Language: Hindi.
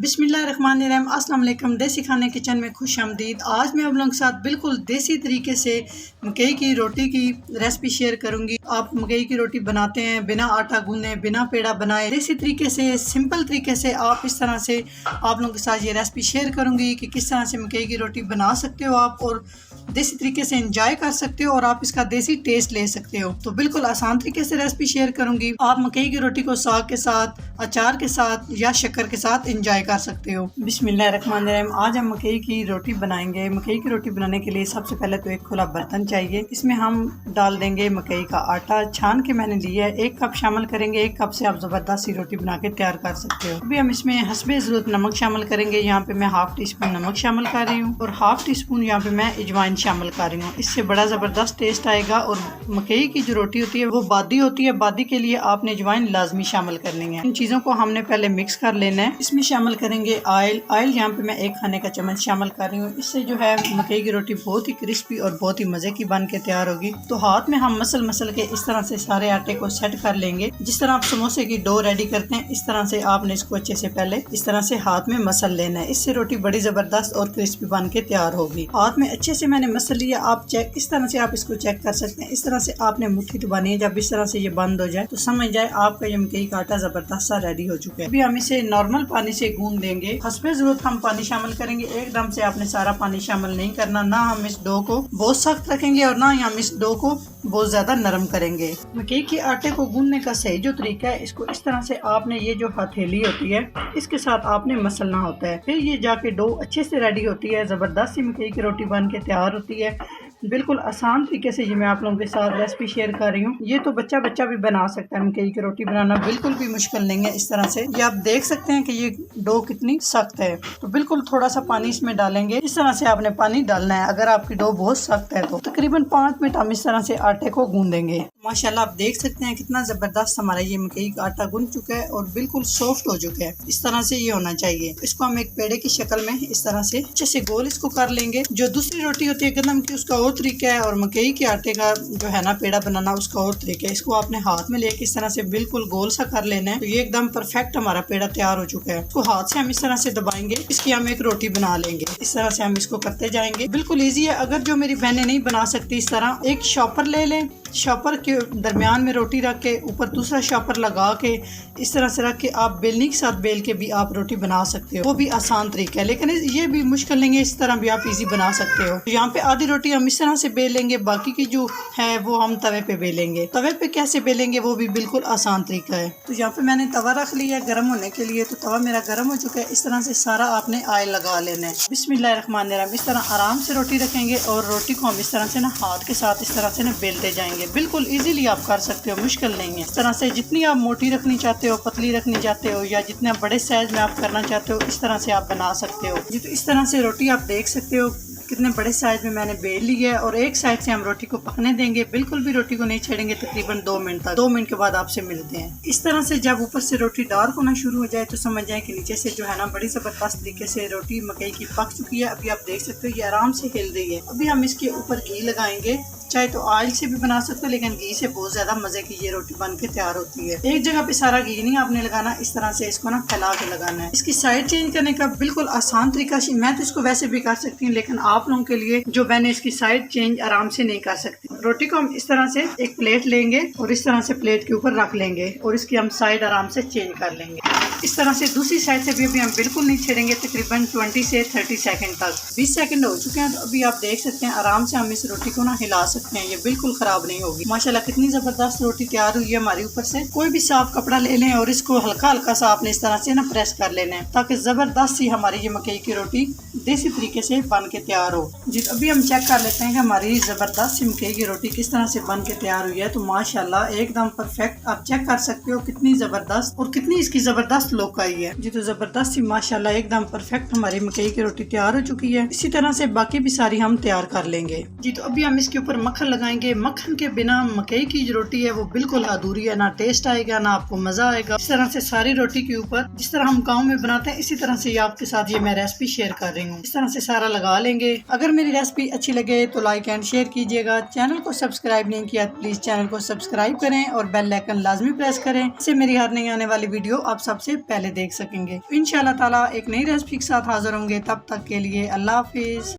बिस्मिल्लाहिर्रहमानिर्रहीम। अस्सलाम वालेकुम। देसी खाने किचन में खुश आमदीद। आज मैं आप लोगों के साथ बिल्कुल देसी तरीके से मकई की रोटी की रेसिपी शेयर करूंगी। आप मकई की रोटी बनाते हैं बिना आटा गूंदे, बिना पेड़ा बनाए, देसी तरीके से, सिंपल तरीके से आप इस तरह से आप लोगों के साथ ये रेसिपी शेयर करूंगी कि किस तरह से मकई की रोटी बना सकते हो आप और देसी तरीके से एंजॉय कर सकते हो और आप इसका देसी टेस्ट ले सकते हो। तो बिल्कुल आसान तरीके से रेसिपी शेयर करूंगी। आप मकई की रोटी को साग के साथ, अचार के साथ या शक्कर के साथ एंजॉय कर सकते हो। बिस्मिल्लाहिर्रहमानिर्रहीम। आज हम मकई की रोटी बनाएंगे। मकई की रोटी बनाने के लिए सबसे पहले तो एक खुला बर्तन चाहिए। इसमें हम डाल देंगे मकई का आटा। छान के मैंने लिया है, 1 कप शामिल करेंगे। 1 कप से आप जबरदस्त सी रोटी बना के तैयार कर सकते हो। अभी हम इसमें हस्बे ज़रूरत नमक शामिल करेंगे। यहाँ पे मैं हाफ टी स्पून नमक शामिल कर रही हूँ और हाफ टी स्पून यहाँ पे मैं अजवाइन शामिल कर रही हूँ। इससे बड़ा जबरदस्त टेस्ट आएगा। और मकई की जो रोटी होती है वो बादी होती है। बादी के लिए आपने अजवाइन लाजमी शामिल करनी है। इन चीजों को हमने पहले मिक्स कर लेना है। इसमें शामिल करेंगे ऑयल। ऑयल यहाँ पे मैं 1 खाने का चम्मच शामिल कर रही हूँ। इससे जो है मकई की रोटी बहुत ही क्रिस्पी और बहुत ही मजे की बन के तैयार होगी। तो हाथ में हम मसल के इस तरह से सारे आटे को सेट कर लेंगे। जिस तरह आप समोसे की डो रेडी करते हैं इस तरह से आपने इसको अच्छे से पहले इस तरह से हाथ में मसल लेना है। इससे रोटी बड़ी जबरदस्त और क्रिस्पी बन के तैयार होगी। हाथ में अच्छे से मैंने मसल लिया। आप चेक इस तरह से आप इसको चेक कर सकते हैं। इस तरह से आपने मुट्ठी दबानी है। जब इस तरह से ये बंद हो जाए तो समझ जाए आपका ये मकई का आटा जबरदस्त सा रेडी हो चुका है। अभी हम इसे नॉर्मल पानी से गूंद देंगे। हस्बे जरूरत हम पानी शामिल करेंगे। एकदम से आपने सारा पानी शामिल नहीं करना। ना हम इस डो को बहुत सख्त रखेंगे और ना ही हम इस डो को बहुत ज्यादा नरम करेंगे। मकई के आटे को गूंदने का सही जो तरीका है, इसको इस तरह से आपने ये जो हथेली होती है इसके साथ आपने मसलना होता है। फिर ये जाके डो अच्छे से रेडी होती है। जबरदस्त सी मकई की रोटी बन के तैयार होती है। बिल्कुल आसान तरीके से ये मैं आप लोगों के साथ रेसिपी शेयर कर रही हूँ। ये तो बच्चा भी बना सकता है। मकई की रोटी बनाना बिल्कुल भी मुश्किल नहीं है। इस तरह से ये आप देख सकते हैं कि ये डो कितनी सख्त है। तो बिल्कुल थोड़ा सा पानी इसमें डालेंगे। इस तरह से आपने पानी डालना है। अगर आपकी डो बहुत सख्त है तो तकरीबन 5 मिनट हम इस तरह से आटे को गूंदेंगे। माशाल्लाह आप देख सकते हैं कितना जबरदस्त हमारा ये मकई का आटा गूंद चुका है और बिल्कुल सॉफ्ट हो चुका है। इस तरह से ये होना चाहिए। इसको हम एक पेड़े की शक्ल में इस तरह से अच्छे से गोल इसको कर लेंगे। जो दूसरी रोटी होती है गंदम की उसका और तरीका है और मकई के आटे का जो है ना पेड़ा बनाना उसका और तरीका है। इसको आपने हाथ में लेके इस तरह से बिल्कुल गोल सा कर लेना है। तो ये एकदम परफेक्ट हमारा पेड़ा तैयार हो चुका है। इसको हाथ से हम इस तरह से दबाएंगे। इसकी हम एक रोटी बना लेंगे। इस तरह से हम इसको करते जाएंगे। बिल्कुल ईजी है। अगर जो मेरी बहनें नहीं बना सकती इस तरह एक शॉपर ले लें। शॉपर के दरमियान में रोटी रख के ऊपर दूसरा शॉपर लगा के इस तरह से रख के आप बेलनी के साथ बेल के भी आप रोटी बना सकते हो। वो भी आसान तरीका है लेकिन ये भी मुश्किल नहीं है। इस तरह भी आप इजी बना सकते हो। तो यहाँ पे आधी रोटी हम इस तरह से बेलेंगे। बाकी की जो है वो हम तवे पे बेलेंगे। तवे पे कैसे बेलेंगे वो भी बिल्कुल आसान तरीका है। तो यहाँ पे मैंने तवा रख लिया है गर्म होने के लिए। तो तवा मेरा गर्म हो चुका है। इस तरह से सारा आपने ऑयल लगा लेना है। बिस्मिल्लाहिर्रहमानिर्रहीम। इस तरह आराम से रोटी रखेंगे और रोटी को हम इस तरह से ना हाथ के साथ इस तरह से ना बेलते जाएंगे। बिल्कुल इजीली आप कर सकते हो, मुश्किल नहीं है। इस तरह से जितनी आप मोटी रखनी चाहते हो, पतली रखनी चाहते हो या जितने बड़े साइज में आप करना चाहते हो इस तरह से आप बना सकते हो। जी तो इस तरह से रोटी आप देख सकते हो कितने बड़े साइज में मैंने बेल ली है। और एक साइड से हम रोटी को पकने देंगे। बिल्कुल भी रोटी को नहीं छेड़ेंगे तकरीबन 2 मिनट तक। 2 मिनट के बाद आपसे मिलते हैं। इस तरह से जब ऊपर से रोटी डार्क होना शुरू हो जाए तो समझ जाए कि नीचे से जो है ना बड़ी जबरदस्त तरीके से रोटी मकई की पक चुकी है। अभी आप देख सकते हो ये आराम से हिल रही है। अभी हम इसके ऊपर घी लगाएंगे। चाहे तो ऑयल से भी बना सकते हो लेकिन घी से बहुत ज्यादा मजे की ये रोटी बन के तैयार होती है। एक जगह पे सारा घी नहीं आपने लगाना। इस तरह से इसको ना फैला के लगाना है। इसकी साइड चेंज करने का बिल्कुल आसान तरीका, मैं तो इसको वैसे भी कर सकती हूँ लेकिन आप लोगों के लिए जो मैंने इसकी साइड चेंज आराम से नहीं कर सकती। रोटी को हम इस तरह से एक प्लेट लेंगे और इस तरह से प्लेट के ऊपर रख लेंगे और इसकी हम साइड आराम से चेंज कर लेंगे। इस तरह से दूसरी साइड से भी अभी हम बिल्कुल नहीं छेड़ेंगे। तकरीबन 20 से 30 सेकंड तक। 20 सेकंड हो चुके हैं। तो अभी आप देख सकते हैं आराम से हम इस रोटी को ना हिला सकते हैं। ये बिल्कुल खराब नहीं होगी। माशाल्लाह कितनी जबरदस्त रोटी तैयार हुई है हमारी। ऊपर से कोई भी साफ कपड़ा ले लें और इसको हल्का हल्का सा आपने इस तरह से ना प्रेस कर लेना है ताकि जबरदस्त सी हमारी ये मकई की रोटी देसी तरीके से बन के तैयार हो। जी अभी हम चेक कर लेते हैं कि हमारी जबरदस्त सी मकई की रोटी किस तरह से बन के तैयार हुई है। तो माशाल्लाह एकदम परफेक्ट आप चेक कर सकते हो कितनी जबरदस्त और कितनी इसकी जबरदस्त लुक आई है। जी तो जबरदस्त सी माशाल्लाह एकदम परफेक्ट हमारी मकई की रोटी तैयार हो चुकी है। इसी तरह से बाकी भी सारी हम तैयार कर लेंगे। जी तो अभी हम इसके ऊपर मक्खन लगाएंगे। मक्खन के बिना मकई की जो रोटी है वो बिल्कुल अधूरी है। ना टेस्ट आएगा ना आपको मजा आएगा। इस तरह से सारी रोटी के ऊपर जिस तरह हम गाँव में बनाते हैं इसी तरह से आपके साथ ये मैं रेसिपी शेयर कर रही हूँ। इस तरह से सारा लगा लेंगे। अगर मेरी रेसिपी अच्छी लगे तो लाइक एंड शेयर कीजिएगा। चैनल को सब्सक्राइब नहीं किया प्लीज चैनल को सब्सक्राइब करें और बेल आइकन लाजमी प्रेस करें। इससे मेरी हर नई आने वाली वीडियो आप सबसे सबसे पहले देख सकेंगे। इंशाल्लाह ताला एक नई रेसिपी के साथ हाजिर होंगे, तब तक के लिए अल्लाह हाफिज।